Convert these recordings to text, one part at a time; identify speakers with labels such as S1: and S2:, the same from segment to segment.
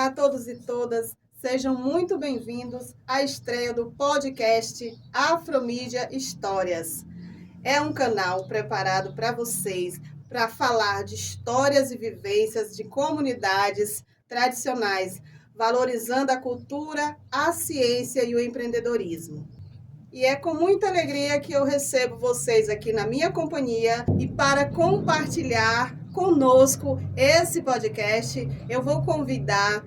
S1: Olá a todos e todas, sejam muito bem-vindos à estreia do podcast Afromídia Histórias. É um canal preparado para vocês para falar de histórias e vivências de comunidades tradicionais, valorizando a cultura, a ciência e o empreendedorismo. E é com muita alegria que eu recebo vocês aqui na minha companhia e para compartilhar conosco esse podcast, eu vou convidar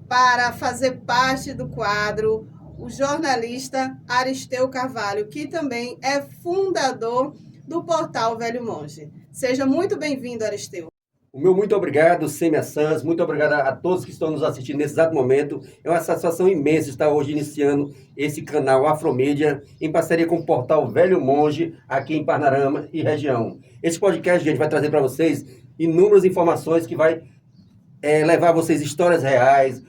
S1: para fazer parte do quadro o jornalista Aristeu Carvalho, que também é fundador do portal Velho Monge. Seja muito bem-vindo, Aristeu.
S2: O meu muito obrigado, Sêmia Sanz, muito obrigado a todos que estão nos assistindo nesse exato momento. É uma satisfação imensa estar hoje iniciando esse canal Afromídia em parceria com o portal Velho Monge, aqui em Parnarama e região. Esse podcast, gente, vai trazer para vocês inúmeras informações que vai levar vocês histórias reais,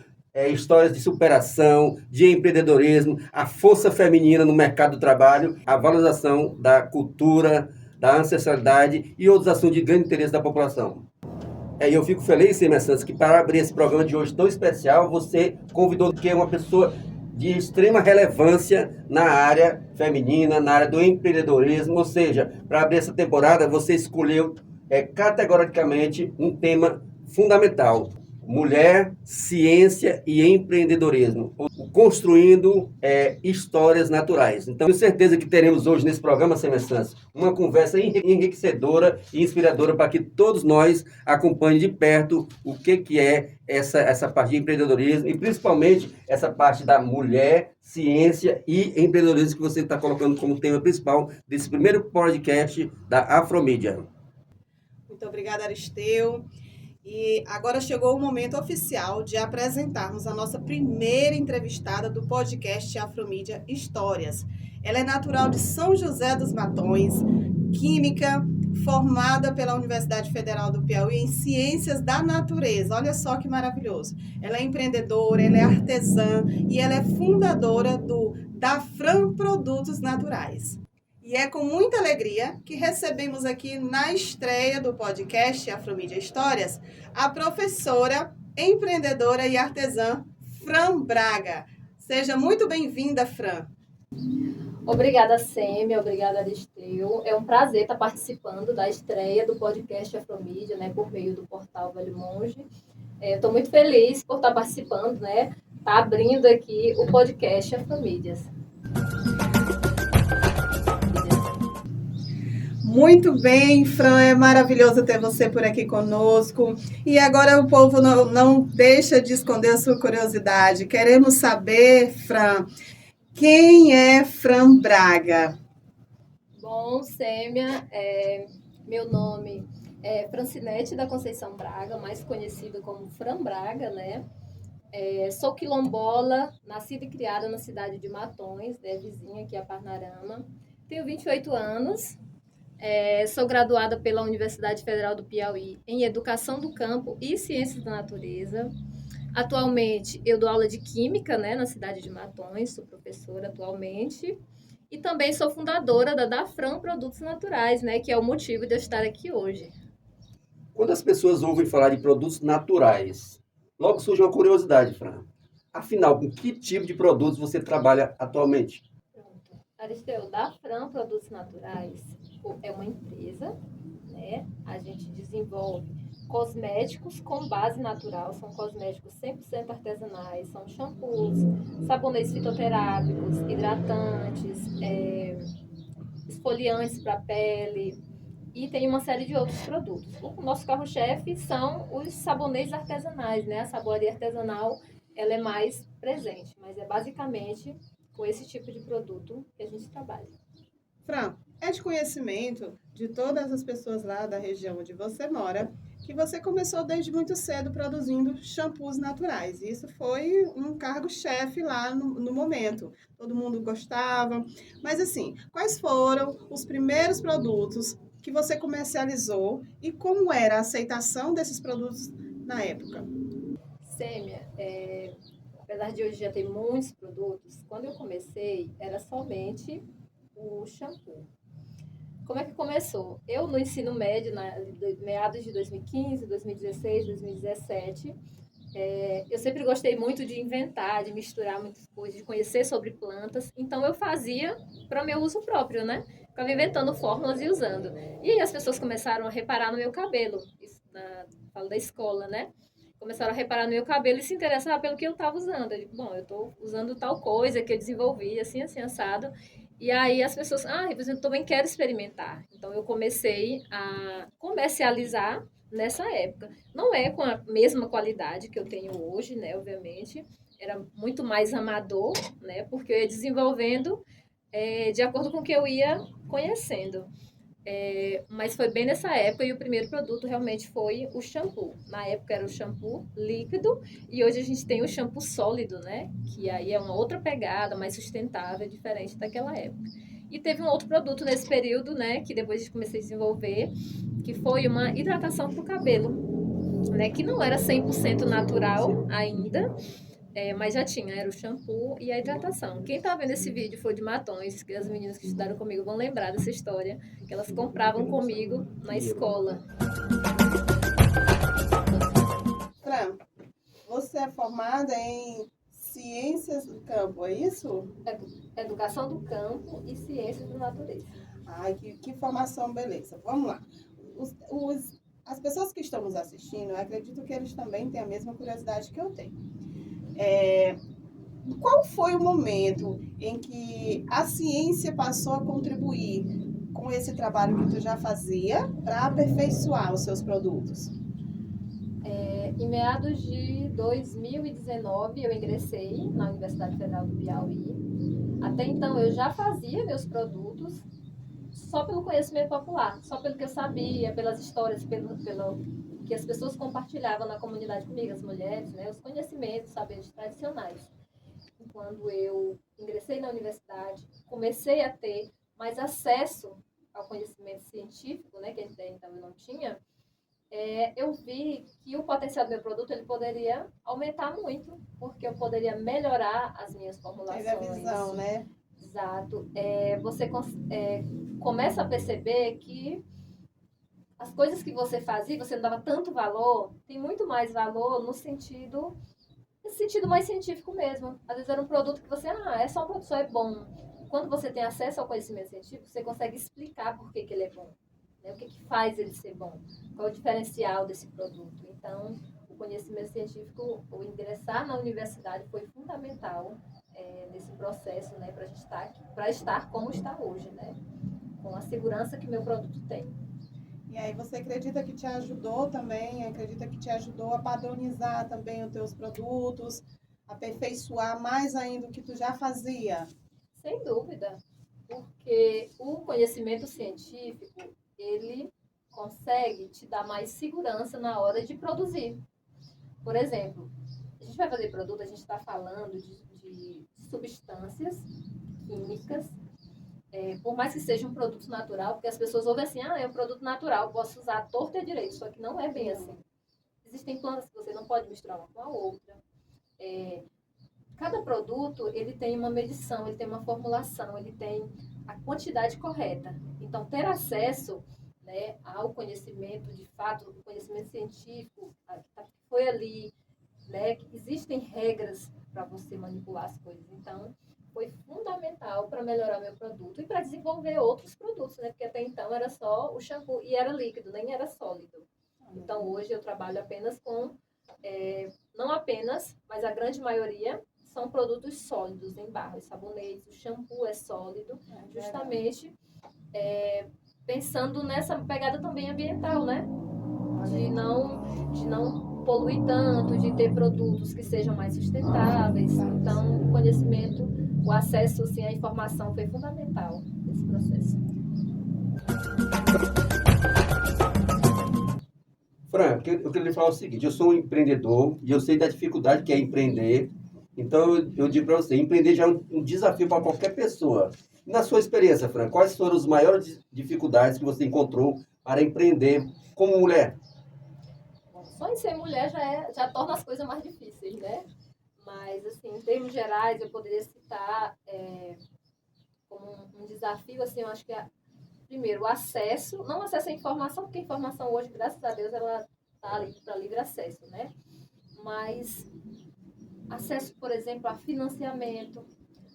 S2: histórias de superação, de empreendedorismo, a força feminina no mercado do trabalho, a valorização da cultura, da ancestralidade e outros assuntos de grande interesse da população. E eu fico feliz, Sêmia Santos, que para abrir esse programa de hoje tão especial, você convidou que é uma pessoa de extrema relevância na área feminina, na área do empreendedorismo, ou seja, para abrir essa temporada, você escolheu categoricamente um tema fundamental: mulher, ciência e empreendedorismo, construindo histórias naturais. Então, tenho certeza que teremos hoje nesse programa, Sêmia Santos, uma conversa enriquecedora e inspiradora para que todos nós acompanhem de perto o que é essa parte de empreendedorismo e principalmente essa parte da mulher, ciência e empreendedorismo que você está colocando como tema principal desse primeiro podcast da Afromídia.
S1: Muito obrigada, Aristeu. E agora chegou o momento oficial de apresentarmos a nossa primeira entrevistada do podcast Afromídia Histórias. Ela é natural de São José dos Matões, química, formada pela Universidade Federal do Piauí em Ciências da Natureza. Olha só que maravilhoso. Ela é empreendedora, ela é artesã e ela é fundadora da Fran Produtos Naturais. E é com muita alegria que recebemos aqui na estreia do podcast Afromídia Histórias a professora, empreendedora e artesã Fran Braga. Seja muito bem-vinda, Fran.
S3: Obrigada, Sêmia, obrigada, Aristeu. É um prazer estar participando da estreia do podcast Afromídia, né, por meio do portal Velho Monge. Estou muito feliz por estar participando, né, tá abrindo aqui o podcast Afromídias.
S1: Muito bem, Fran, é maravilhoso ter você por aqui conosco. E agora o povo não deixa de esconder a sua curiosidade. Queremos saber, Fran, quem é Fran Braga?
S3: Bom, Sêmia, meu nome é Francinete da Conceição Braga, mais conhecida como Fran Braga, né? Sou quilombola, nascida e criada na cidade de Matões, né, vizinha aqui a Parnarama. Tenho 28 anos. Sou graduada pela Universidade Federal do Piauí em Educação do Campo e Ciências da Natureza. Atualmente, eu dou aula de Química, né, na cidade de Matões, sou professora atualmente. E também sou fundadora da Dafran Produtos Naturais, né, que é o motivo de eu estar aqui hoje.
S2: Quando as pessoas ouvem falar de produtos naturais, logo surge uma curiosidade, Fran. Afinal, com que tipo de produtos você trabalha atualmente?
S3: Pronto. Aristeu, Dafran Produtos Naturais é uma empresa, né? A gente desenvolve cosméticos com base natural, são cosméticos 100% artesanais, são shampoos, sabonetes fitoterápicos, hidratantes, esfoliantes para pele e tem uma série de outros produtos. O nosso carro-chefe são os sabonetes artesanais, né? A saboaria artesanal, ela é mais presente, mas é basicamente com esse tipo de produto que a gente trabalha.
S1: Fran, é de conhecimento de todas as pessoas lá da região onde você mora que você começou desde muito cedo produzindo shampoos naturais. Isso foi um cargo-chefe lá no momento. Todo mundo gostava. Mas assim, quais foram os primeiros produtos que você comercializou e como era a aceitação desses produtos na época?
S3: Sêmia, apesar de hoje já ter muitos produtos, quando eu comecei era somente o shampoo. Como é que começou? Eu, no ensino médio, meados de 2015, 2016, 2017, Eu sempre gostei muito de inventar, de misturar muitas coisas, de conhecer sobre plantas. Então eu fazia para meu uso próprio, né? Ficava inventando fórmulas e usando. E aí as pessoas começaram a reparar no meu cabelo. Isso falo da escola, né? Começaram a reparar no meu cabelo e se interessaram pelo que eu estava usando. Eu digo, bom, eu estou usando tal coisa que eu desenvolvi, assim, assim, assado. E aí as pessoas, eu também quero experimentar. Então eu comecei a comercializar nessa época. Não é com a mesma qualidade que eu tenho hoje, né? Obviamente, era muito mais amador, né? Porque eu ia desenvolvendo de acordo com o que eu ia conhecendo. Mas foi bem nessa época e o primeiro produto realmente foi o shampoo. Na época era o shampoo líquido e hoje a gente tem o shampoo sólido, né? Que aí é uma outra pegada, mais sustentável, diferente daquela época. E teve um outro produto nesse período, né? Que depois a gente comecei a desenvolver, que foi uma hidratação para o cabelo, né? Que não era 100% natural ainda, mas já tinha, era o shampoo e a hidratação. Quem tá vendo esse vídeo foi de Matões, que as meninas que estudaram comigo vão lembrar dessa história, que elas compravam comigo na escola.
S1: Fran, você é formada em Ciências do Campo, é isso?
S3: Educação do campo e ciências da natureza.
S1: Ai, que formação, beleza. Vamos lá. As pessoas que estão nos assistindo, eu acredito que eles também têm a mesma curiosidade que eu tenho. Qual foi o momento em que a ciência passou a contribuir com esse trabalho que tu já fazia para aperfeiçoar os seus produtos?
S3: Em meados de 2019, eu ingressei na Universidade Federal do Piauí. Até então, eu já fazia meus produtos só pelo conhecimento popular, só pelo que eu sabia, pelas histórias, pelo que as pessoas compartilhavam na comunidade comigo, as mulheres, né, os conhecimentos, saberes tradicionais. Quando eu ingressei na universidade, comecei a ter mais acesso ao conhecimento científico, né, que até então eu não tinha, eu vi que o potencial do meu produto ele poderia aumentar muito, porque eu poderia melhorar as minhas formulações.
S1: Teve a visão, né?
S3: Exato. Você começa a perceber que as coisas que você fazia, você não dava tanto valor, tem muito mais valor no sentido, nesse sentido mais científico mesmo. Às vezes era um produto que você, é só um produto, só é bom. Quando você tem acesso ao conhecimento científico, você consegue explicar por que ele é bom. Né? O que faz ele ser bom? Qual é o diferencial desse produto? Então, o conhecimento científico, o ingressar na universidade foi fundamental nesse processo, né, para a gente estar aqui, para estar como está hoje, né, com a segurança que meu produto tem.
S1: E aí você acredita que te ajudou também, acredita que te ajudou a padronizar também os teus produtos, aperfeiçoar mais ainda o que tu já fazia?
S3: Sem dúvida, porque o conhecimento científico, ele consegue te dar mais segurança na hora de produzir. Por exemplo, a gente vai fazer produto, a gente está falando de substâncias químicas, por mais que seja um produto natural, porque as pessoas ouvem assim, é um produto natural, posso usar à torta e à direita, só que não é bem assim. Existem plantas que você não pode misturar uma com a outra. Cada produto, ele tem uma medição, ele tem uma formulação, ele tem a quantidade correta. Então, ter acesso, né, ao conhecimento, de fato, o conhecimento científico, que foi ali, né, que existem regras para você manipular as coisas. Então, foi fundamental para melhorar meu produto e para desenvolver outros produtos, né? Porque até então era só o shampoo e era líquido, nem era sólido. Então, hoje eu trabalho apenas com, não apenas, mas a grande maioria são produtos sólidos em barra, os sabonetes, o shampoo é sólido, justamente pensando nessa pegada também ambiental, né? De não poluir tanto, de ter produtos que sejam mais sustentáveis. Então, o conhecimento, o acesso assim, à informação foi fundamental nesse processo.
S2: Fran, eu queria lhe falar o seguinte, eu sou um empreendedor e eu sei da dificuldade que é empreender. Então, eu digo para você, empreender já é um desafio para qualquer pessoa. Na sua experiência, Fran, quais foram as maiores dificuldades que você encontrou para empreender como mulher?
S3: Só em ser mulher já torna as coisas mais difíceis, né? Mas, assim, em termos gerais, eu poderia citar como um desafio, assim, eu acho que primeiro, o acesso, não acesso à informação, porque a informação hoje, graças a Deus, ela está ali para livre acesso, né? mais acesso, por exemplo, a financiamento.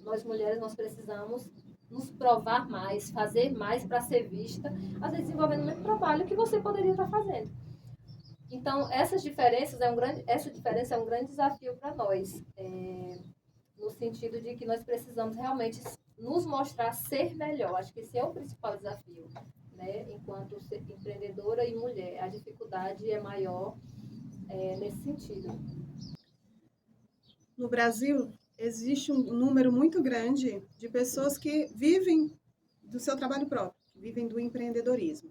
S3: Nós mulheres, nós precisamos nos provar mais, fazer mais para ser vista, às vezes envolvendo o mesmo trabalho que você poderia estar fazendo. Então, essa diferença é um grande desafio para nós, no sentido de que nós precisamos realmente nos mostrar ser melhor. Acho que esse é o principal desafio, né? Enquanto empreendedora e mulher, a dificuldade é maior nesse sentido.
S1: No Brasil, existe um número muito grande de pessoas que vivem do seu trabalho próprio, vivem do empreendedorismo.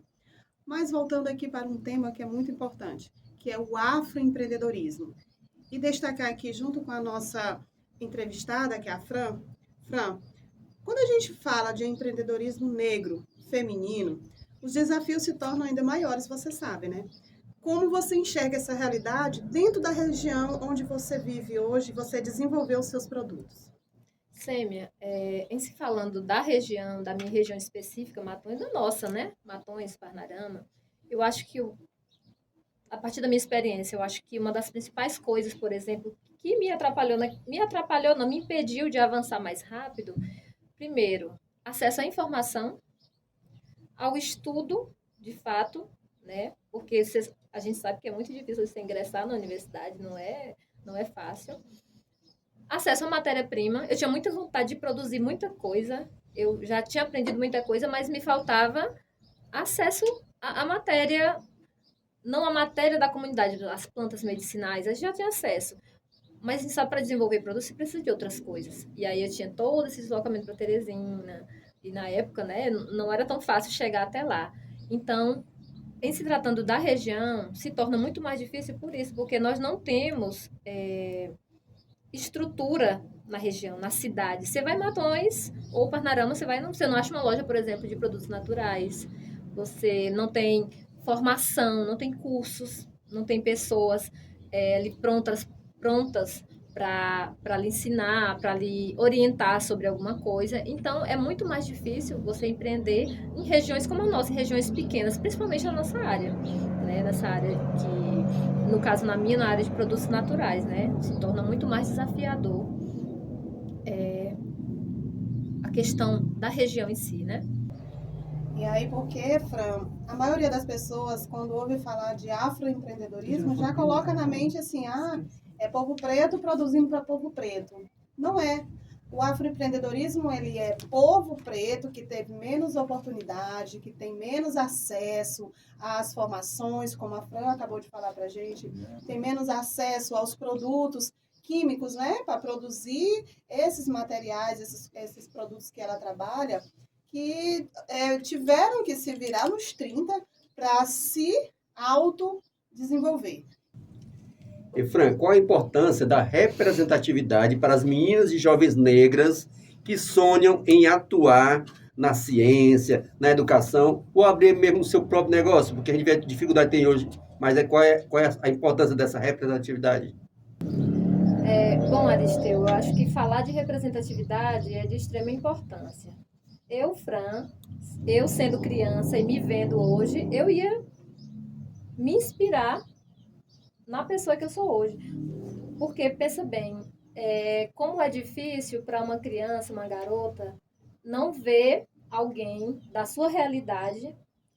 S1: Mas voltando aqui para um tema que é muito importante, que é o afroempreendedorismo. E destacar aqui, junto com a nossa entrevistada, que é a Fran. Fran, quando a gente fala de empreendedorismo negro, feminino, os desafios se tornam ainda maiores, você sabe, né? Como você enxerga essa realidade dentro da região onde você vive hoje, você desenvolveu os seus produtos?
S3: Sêmia, em se falando da região, da minha região específica, Matões, da nossa, né? Matões, Parnarama, eu acho que, a partir da minha experiência, eu acho que uma das principais coisas, por exemplo, que me impediu de avançar mais rápido, primeiro, acesso à informação, ao estudo, de fato, né? Porque a gente sabe que é muito difícil você ingressar na universidade, não é fácil. Acesso à matéria-prima. Eu tinha muita vontade de produzir muita coisa. Eu já tinha aprendido muita coisa, mas me faltava acesso à matéria, não a matéria da comunidade, as plantas medicinais, a gente já tinha acesso. Mas só para desenvolver produtos você precisa de outras coisas. E aí eu tinha todo esse deslocamento para Teresina. E na época, né, não era tão fácil chegar até lá. Então, em se tratando da região, se torna muito mais difícil por isso, porque nós não temos estrutura na região, na cidade. Você vai em Matões ou Parnarama, você não acha uma loja, por exemplo, de produtos naturais. Você não tem formação, não tem cursos, não tem pessoas ali prontas para lhe ensinar, para lhe orientar sobre alguma coisa. Então, é muito mais difícil você empreender em regiões como a nossa, em regiões pequenas, principalmente na nossa área, né? Nessa área que, no caso, na área de produtos naturais, né? Se torna muito mais desafiador a questão da região em si, né?
S1: E aí, porque, Fran, a maioria das pessoas, quando ouve falar de afroempreendedorismo, já coloca na mente assim, é povo preto produzindo para povo preto. Não é. O afroempreendedorismo, ele é povo preto que teve menos oportunidade, que tem menos acesso às formações, como a Fran acabou de falar para a gente, tem menos acesso aos produtos químicos, né, para produzir esses materiais, esses produtos que ela trabalha, que tiveram que se virar nos 30 para se autodesenvolver.
S2: E, Fran, qual a importância da representatividade para as meninas e jovens negras que sonham em atuar na ciência, na educação, ou abrir mesmo o seu próprio negócio? Porque a gente vê a dificuldade que tem hoje, mas qual é a importância dessa representatividade?
S3: Bom, Aristeu, eu acho que falar de representatividade é de extrema importância. Eu, Fran, eu sendo criança e me vendo hoje, eu ia me inspirar na pessoa que eu sou hoje. Porque, pensa bem, como é difícil para uma criança, uma garota, não ver alguém da sua realidade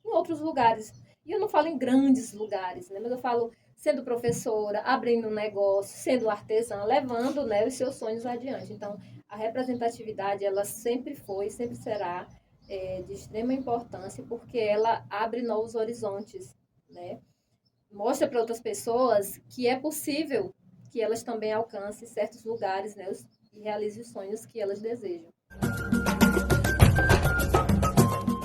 S3: em outros lugares. E eu não falo em grandes lugares, né? Mas eu falo sendo professora, abrindo um negócio, sendo artesã, levando, né, os seus sonhos adiante. Então, a representatividade, ela sempre foi, sempre será de extrema importância, porque ela abre novos horizontes, né? Mostra para outras pessoas que é possível que elas também alcancem certos lugares, né, e realizem os sonhos que elas desejam.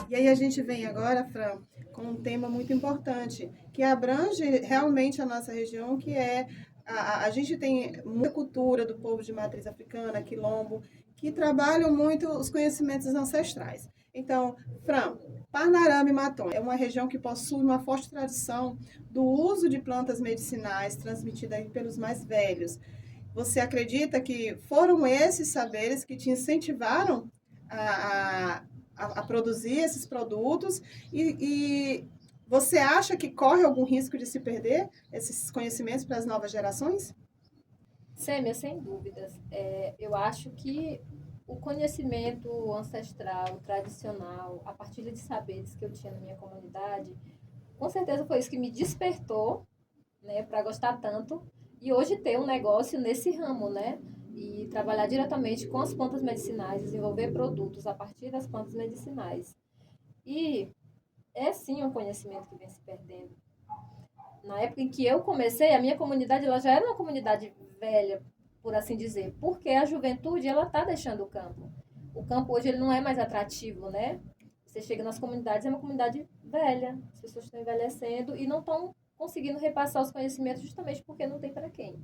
S1: E aí a gente vem agora, Fran, com um tema muito importante, que abrange realmente a nossa região, que é a gente tem muita cultura do povo de matriz africana, quilombo, que trabalham muito os conhecimentos ancestrais. Então, Fran, Parnarama e Matões é uma região que possui uma forte tradição do uso de plantas medicinais transmitida aí pelos mais velhos. Você acredita que foram esses saberes que te incentivaram a produzir esses produtos e Você acha que corre algum risco de se perder esses conhecimentos para as novas gerações?
S3: Sêmia, sem dúvidas. Eu acho que o conhecimento ancestral, tradicional, a partilha de saberes que eu tinha na minha comunidade, com certeza foi isso que me despertou, né, para gostar tanto e hoje ter um negócio nesse ramo, né? E trabalhar diretamente com as plantas medicinais, desenvolver produtos a partir das plantas medicinais. E é sim um conhecimento que vem se perdendo. Na época em que eu comecei, a minha comunidade ela já era uma comunidade velha, por assim dizer, porque a juventude ela está deixando o campo. O campo hoje ele não é mais atrativo, né? Você chega nas comunidades, é uma comunidade velha, as pessoas estão envelhecendo e não estão conseguindo repassar os conhecimentos justamente porque não tem para quem.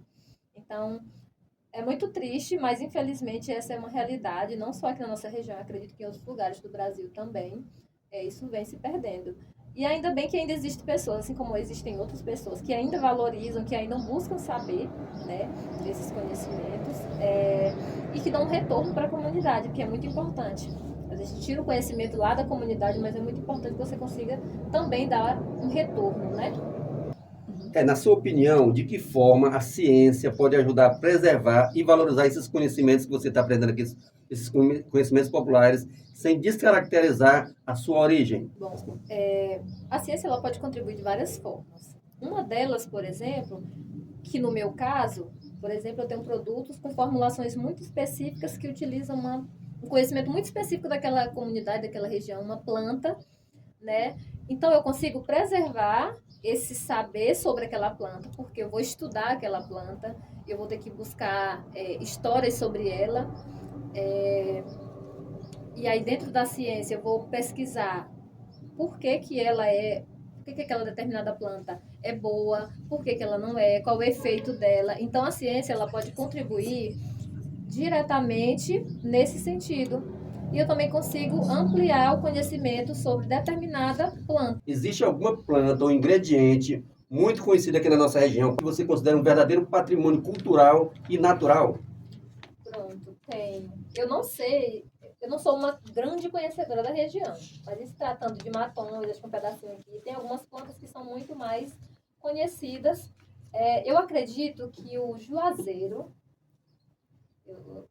S3: Então, é muito triste, mas infelizmente essa é uma realidade, não só aqui na nossa região, acredito que em outros lugares do Brasil também, isso vem se perdendo. E ainda bem que ainda existem pessoas, assim como existem outras pessoas, que ainda valorizam, que ainda buscam saber, né, desses conhecimentos, e que dão um retorno para a comunidade, que é muito importante. A gente tira o conhecimento lá da comunidade, mas é muito importante que você consiga também dar um retorno, né?
S2: Na sua opinião, de que forma a ciência pode ajudar a preservar e valorizar esses conhecimentos que você está aprendendo aqui, esses conhecimentos populares, sem descaracterizar a sua origem?
S3: Bom, a ciência ela pode contribuir de várias formas. Uma delas, por exemplo, que no meu caso, por exemplo, eu tenho produtos com formulações muito específicas que utilizam um conhecimento muito específico daquela comunidade, daquela região, uma planta, né? Então eu consigo preservar esse saber sobre aquela planta, porque eu vou estudar aquela planta, eu vou ter que buscar histórias sobre ela, e aí dentro da ciência eu vou pesquisar por que, que ela é, por que, que aquela determinada planta é boa, por que, que ela não é, qual é o efeito dela. Então a ciência ela pode contribuir diretamente nesse sentido. E eu também consigo ampliar o conhecimento sobre determinada planta.
S2: Existe alguma planta ou ingrediente muito conhecido aqui na nossa região que você considera um verdadeiro patrimônio cultural e natural?
S3: Pronto, tem. Eu não sei, eu não sou uma grande conhecedora da região, mas em se tratando de matões, acho que um pedacinho aqui, tem algumas plantas que são muito mais conhecidas. Eu acredito que o juazeiro,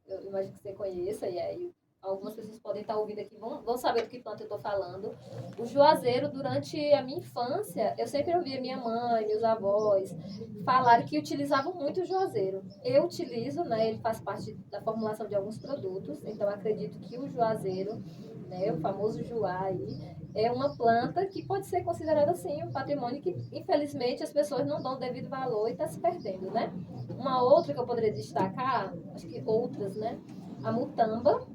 S3: eu imagino que você conheça, e aí algumas pessoas podem estar ouvindo aqui, vão saber do que planta eu estou falando. O juazeiro, durante a minha infância, eu sempre ouvia minha mãe, meus avós falarem que utilizavam muito o juazeiro. Eu utilizo, né, ele faz parte da formulação de alguns produtos, então acredito que o juazeiro, né, o famoso juá aí, é uma planta que pode ser considerada, assim, um patrimônio que, infelizmente, as pessoas não dão o devido valor e está se perdendo, né? Uma outra que eu poderia destacar, acho que outras, né? A mutamba,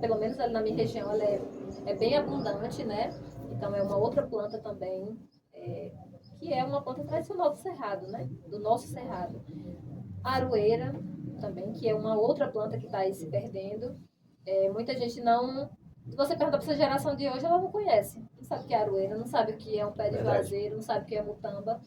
S3: pelo menos ali na minha região, ela é bem abundante, né? Então é uma outra planta também, que é uma planta tradicional do Cerrado, né? Do nosso Cerrado. A aroeira também, que é uma outra planta que está aí se perdendo. Muita gente não. Se você perguntar para essa geração de hoje, ela não conhece. Não sabe o que é aroeira, não sabe o que é um pé de juazeiro, não sabe o que é mutamba.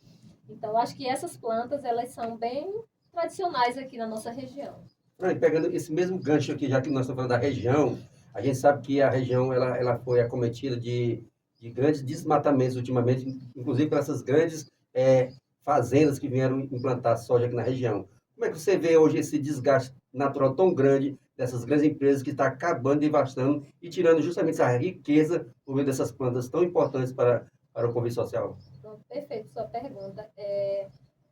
S3: Então, acho que essas plantas, elas são bem tradicionais aqui na nossa região.
S2: E pegando esse mesmo gancho aqui, já que nós estamos falando da região, a gente sabe que a região ela foi acometida de grandes desmatamentos ultimamente, inclusive por essas grandes fazendas que vieram implantar soja aqui na região. Como é que você vê hoje esse desgaste natural tão grande dessas grandes empresas que está acabando, devastando e tirando justamente essa riqueza por meio dessas plantas tão importantes para o convívio social?
S3: Pronto, perfeito sua pergunta.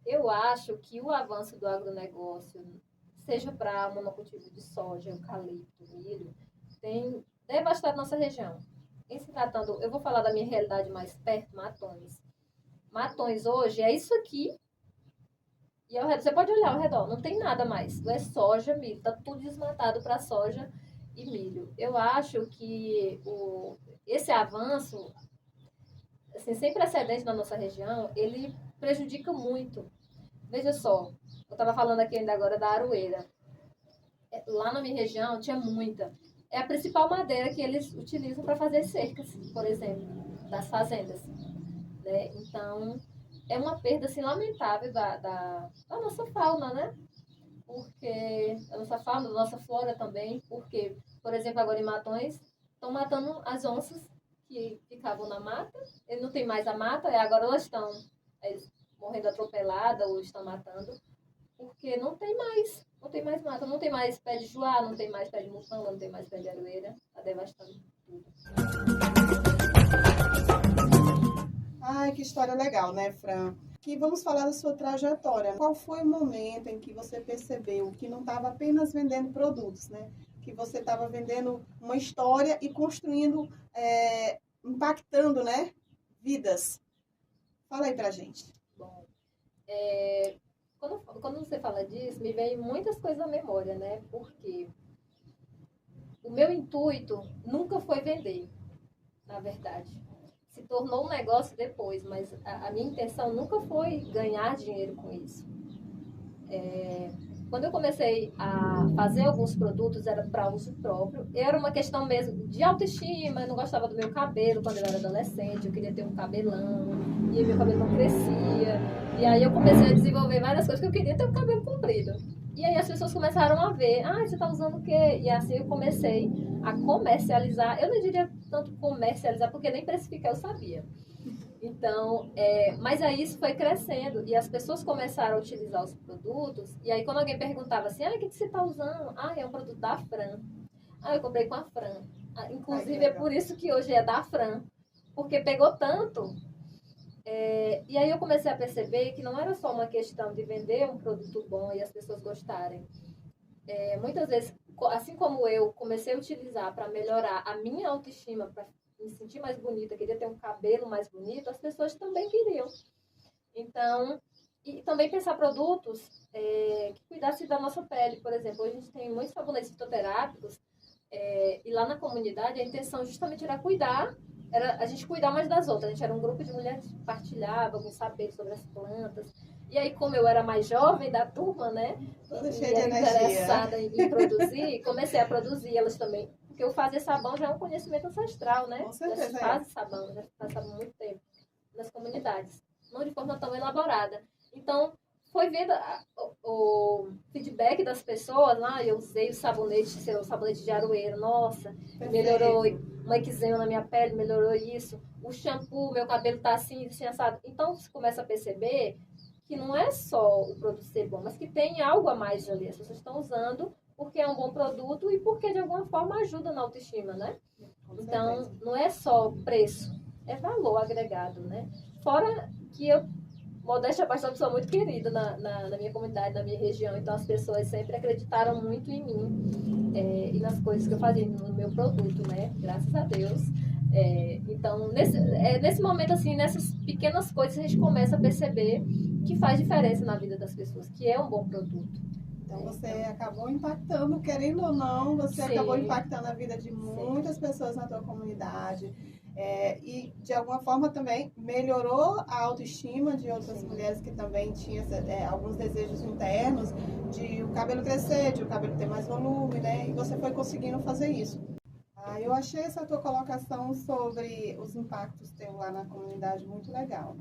S3: Eu acho que o avanço do agronegócio, seja para monocultivo de soja, eucalipto, milho, tem devastado nossa região. Em se tratando, eu vou falar da minha realidade mais perto, Matões. Matões hoje é isso aqui, e você pode olhar ao redor, não tem nada mais. É soja, milho, tá tudo desmatado para soja e milho. Eu acho que esse avanço, assim, sem precedente na nossa região, ele prejudica muito. Veja só, eu estava falando aqui ainda agora da aroeira. Lá na minha região tinha muita. É a principal madeira que eles utilizam para fazer cercas, por exemplo, das fazendas. Né? Então, é uma perda assim, lamentável da nossa fauna, né? Porque a nossa fauna, da nossa flora também, porque, por exemplo, agora em Matões, estão matando as onças que ficavam na mata. Ele não tem mais a mata, agora elas estão morrendo atropeladas ou estão matando, porque não tem mais mata, não tem mais pé de joá, não tem mais pé de mutanga, não tem mais pé de aroeira, está devastando tudo.
S1: Ai, que história legal, né, Fran? Que vamos falar da sua trajetória. Qual foi o momento em que você percebeu que não estava apenas vendendo produtos, né? Que você estava vendendo uma história e construindo, impactando, né, vidas. Fala aí pra gente.
S3: Bom, quando você fala disso, me vem muitas coisas à memória, né? Porque o meu intuito nunca foi vender, na verdade. Se tornou um negócio depois, mas a minha intenção nunca foi ganhar dinheiro com isso. Quando eu comecei a fazer alguns produtos, era para uso próprio. Era uma questão mesmo de autoestima, eu não gostava do meu cabelo quando eu era adolescente, eu queria ter um cabelão, e meu cabelo não crescia. E aí eu comecei a desenvolver várias coisas que eu queria ter um cabelo comprido. E aí as pessoas começaram a ver, você tá usando o quê? E assim eu comecei a comercializar. Eu não diria tanto comercializar, porque nem precificar eu sabia. Então, mas aí isso foi crescendo e as pessoas começaram a utilizar os produtos. E aí, quando alguém perguntava assim, o que você está usando? É um produto da Fran. Eu comprei com a Fran. Inclusive, é por isso que hoje é da Fran, porque pegou tanto. E aí eu comecei a perceber que não era só uma questão de vender um produto bom e as pessoas gostarem. Muitas vezes, assim como eu comecei a utilizar para melhorar a minha autoestima, para me sentir mais bonita, queria ter um cabelo mais bonito, as pessoas também queriam. Então, e também pensar produtos que cuidassem da nossa pele. Por exemplo, hoje a gente tem muitos sabonetes fitoterápicos e lá na comunidade a intenção justamente era cuidar, era a gente cuidar mais das outras. A gente era um grupo de mulheres que partilhava alguns saberes sobre as plantas. E aí, como eu era mais jovem da turma, né?
S1: Toda
S3: e
S1: cheia de
S3: era
S1: energia.
S3: interessada em produzir, comecei a produzir elas também. Porque o fazer sabão já é um conhecimento ancestral, né?
S1: Com certeza,
S3: já faz sabão, já faz sabão há muito tempo nas comunidades. Não de forma tão elaborada. Então, foi vendo o feedback das pessoas lá, eu usei o sabonete de aroeira, nossa,
S1: Perfeito.
S3: Melhorou uma eczema na minha pele, melhorou isso. O shampoo, meu cabelo tá assim, assado. Então, você começa a perceber que não é só o produto ser bom, mas que tem algo a mais ali. As pessoas estão usando porque é um bom produto e porque de alguma forma ajuda na autoestima, né? Então, não é só preço, é valor agregado, né? Fora que eu, modéstia à parte, sou uma pessoa muito querida na minha comunidade, na minha região, então as pessoas sempre acreditaram muito em mim e nas coisas que eu fazia, no meu produto, né? Graças a Deus. Então, nesse momento, assim, nessas pequenas coisas, a gente começa a perceber que faz diferença na vida das pessoas, que é um bom produto.
S1: Então, você acabou impactando, querendo ou não, você
S3: Sim.
S1: acabou impactando a vida de muitas pessoas na tua comunidade. E, de alguma forma, também melhorou a autoestima de outras mulheres que também tinham alguns desejos internos de o cabelo crescer, de o cabelo ter mais volume, né? E você foi conseguindo fazer isso. Eu achei essa tua colocação sobre os impactos teus lá na comunidade muito legal.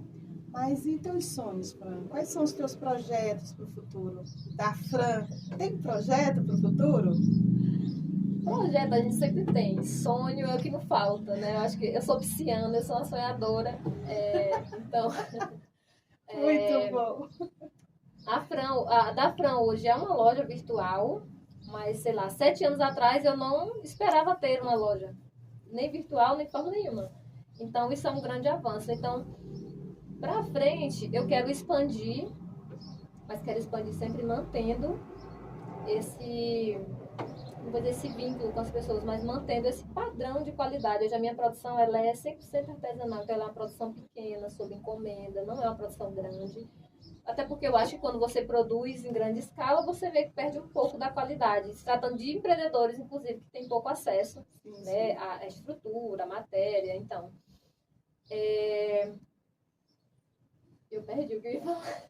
S1: Mas e teus sonhos, Fran? Quais são os teus projetos para o futuro? Da Fran, tem projeto para o futuro?
S3: Projeto a gente sempre tem. Sonho é o que não falta, né? Eu acho que eu sou pisciana, eu sou uma sonhadora. Então.
S1: Muito bom.
S3: Da Fran hoje é uma loja virtual, mas sei lá, 7 anos atrás eu não esperava ter uma loja, nem virtual, nem de forma nenhuma. Então isso é um grande avanço. Então, para frente, eu quero expandir, mas quero expandir sempre mantendo não vou dizer esse vínculo com as pessoas, mas mantendo esse padrão de qualidade. Hoje a minha produção ela é 100% artesanal, então ela é uma produção pequena, sob encomenda, não é uma produção grande. Até porque eu acho que quando você produz em grande escala, você vê que perde um pouco da qualidade. Se tratando de empreendedores, inclusive, que têm pouco acesso, né, à estrutura, à matéria. Então, eu perdi o que eu ia falar.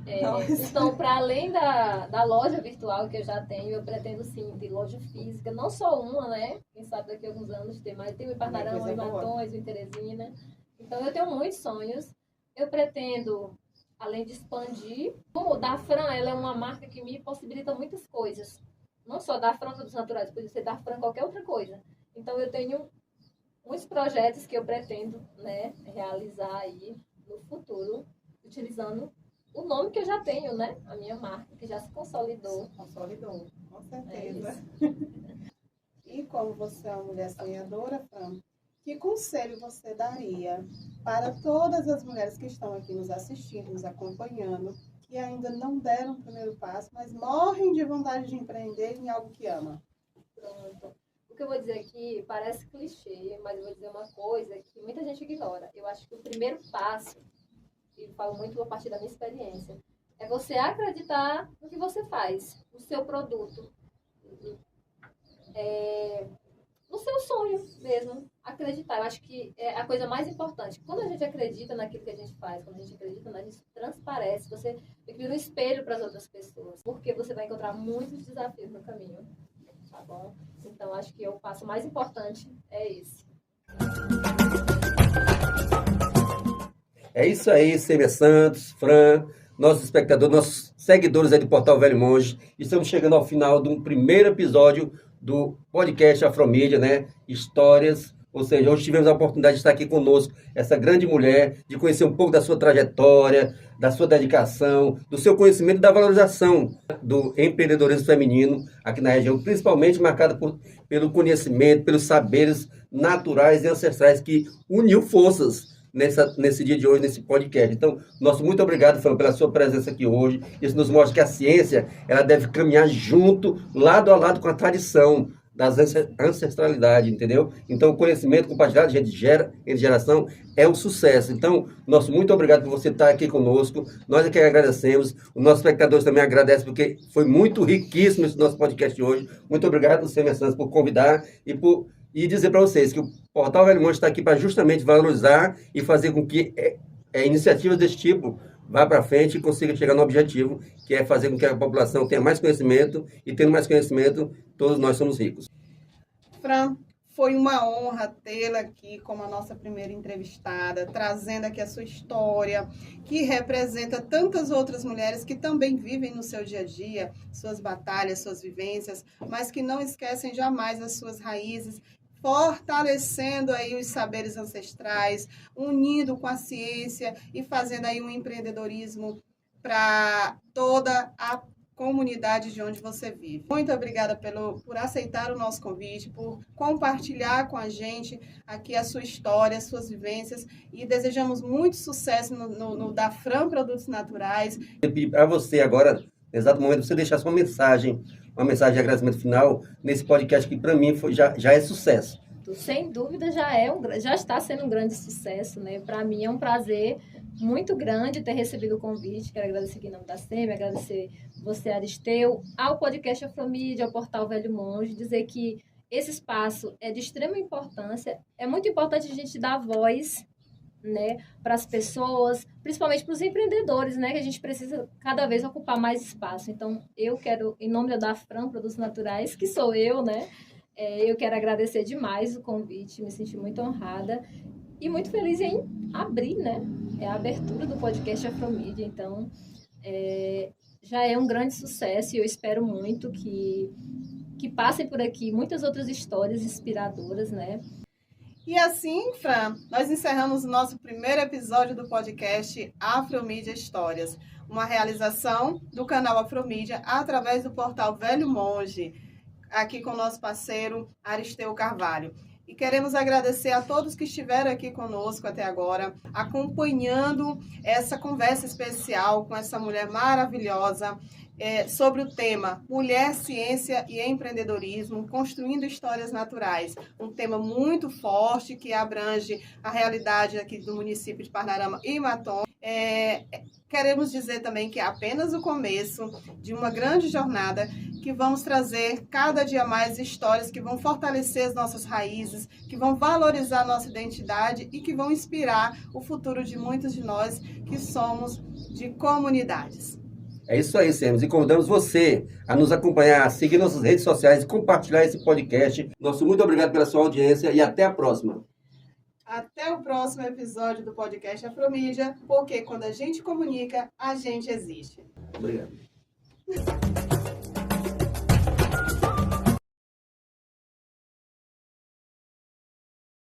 S3: Então, para além da loja virtual que eu já tenho, eu pretendo sim ter loja física, não só uma, né? Quem sabe daqui a alguns anos ter mais. Tem o Iparnarão, o Imatões, o Teresina. Então, eu tenho muitos sonhos. Eu pretendo, além de expandir, como da Fran, ela é uma marca que me possibilita muitas coisas. Não só da Fran dos naturais, pode ser da Fran qualquer outra coisa. Então, eu tenho muitos projetos que eu pretendo, né, realizar aí no futuro, utilizando o nome que eu já tenho, né? A minha marca, que já se consolidou.
S1: Consolidou, com
S3: É
S1: certeza.
S3: isso.
S1: E como você é uma mulher sonhadora, Fran, que conselho você daria para todas as mulheres que estão aqui nos assistindo, nos acompanhando, que ainda não deram o primeiro passo, mas morrem de vontade de empreender em algo que ama?
S3: Pronto. O que eu vou dizer aqui parece clichê, mas eu vou dizer uma coisa que muita gente ignora. Eu acho que o primeiro passo, e falo muito a partir da minha experiência, é você acreditar no que você faz, no seu produto, no seu sonho mesmo. Acreditar. Eu acho que é a coisa mais importante. Quando a gente acredita naquilo que a gente faz, quando a gente acredita, a gente transparece, você vira um espelho para as outras pessoas, porque você vai encontrar muitos desafios no caminho. Tá bom? Então, acho que o passo mais importante é esse.
S2: É isso aí, Sêmia Santos, Fran, nossos espectadores, nossos seguidores aí do Portal Velho Monge. Estamos chegando ao final de um primeiro episódio do podcast Afromídia, né? Histórias. Ou seja, hoje tivemos a oportunidade de estar aqui conosco, essa grande mulher, de conhecer um pouco da sua trajetória, da sua dedicação, do seu conhecimento e da valorização do empreendedorismo feminino aqui na região, principalmente marcada pelo conhecimento, pelos saberes naturais e ancestrais que uniu forças nesse dia de hoje, nesse podcast. Então, nosso muito obrigado, Fran, pela sua presença aqui hoje. Isso nos mostra que a ciência ela deve caminhar junto, lado a lado com a tradição das ancestralidade, entendeu? Então, o conhecimento compartilhado entre geração é o sucesso. Então, nosso muito obrigado por você estar aqui conosco. Nós é que agradecemos. Os nossos espectadores também agradecem, porque foi muito riquíssimo esse nosso podcast de hoje. Muito obrigado, Sêmia Santos, por convidar e dizer para vocês que o Portal Velho Monge está aqui para justamente valorizar e fazer com que iniciativas desse tipo vá para frente e consiga chegar no objetivo, que é fazer com que a população tenha mais conhecimento, e tendo mais conhecimento, todos nós somos ricos.
S1: Fran, foi uma honra tê-la aqui como a nossa primeira entrevistada, trazendo aqui a sua história, que representa tantas outras mulheres que também vivem no seu dia a dia, suas batalhas, suas vivências, mas que não esquecem jamais as suas raízes, fortalecendo aí os saberes ancestrais, unindo com a ciência e fazendo aí um empreendedorismo para toda a comunidade de onde você vive. Muito obrigada por aceitar o nosso convite, por compartilhar com a gente aqui a sua história, as suas vivências, e desejamos muito sucesso no da Fran Produtos Naturais.
S2: E para você agora, no exato momento, você deixar sua mensagem, uma mensagem de agradecimento final nesse podcast que para mim já é sucesso.
S3: Sem dúvida já está sendo um grande sucesso, né? Para mim é um prazer muito grande ter recebido o convite. Quero agradecer aqui em nome da SEMI, agradecer você, Aristeu, ao podcast Afromídia, ao Portal Velho Monge, dizer que esse espaço é de extrema importância. É muito importante a gente dar voz, né, para as pessoas, principalmente para os empreendedores, né, que a gente precisa cada vez ocupar mais espaço. Então, eu quero, em nome da Fran Produtos Naturais, que sou eu, né, eu quero agradecer demais o convite, me senti muito honrada e muito feliz em abrir, né, a abertura do podcast Afromídia. Então, já é um grande sucesso e eu espero muito que passem por aqui muitas outras histórias inspiradoras, né.
S1: E assim, Fran, nós encerramos o nosso primeiro episódio do podcast Afromídia Histórias, uma realização do canal Afromídia através do portal Velho Monge, aqui com o nosso parceiro Aristeu Carvalho. E queremos agradecer a todos que estiveram aqui conosco até agora, acompanhando essa conversa especial com essa mulher maravilhosa, sobre o tema Mulher, Ciência e Empreendedorismo, construindo histórias naturais. Um tema muito forte que abrange a realidade aqui do município de Parnarama e Matom. Queremos dizer também que é apenas o começo de uma grande jornada que vamos trazer cada dia mais histórias que vão fortalecer as nossas raízes, que vão valorizar a nossa identidade e que vão inspirar o futuro de muitos de nós que somos de comunidades.
S2: É isso aí, Semos. E convidamos você a nos acompanhar, a seguir nossas redes sociais e compartilhar esse podcast. Nosso muito obrigado pela sua audiência e até a próxima.
S1: Até o próximo episódio do podcast Afromídia, porque quando a gente comunica, a gente existe.
S2: Obrigado.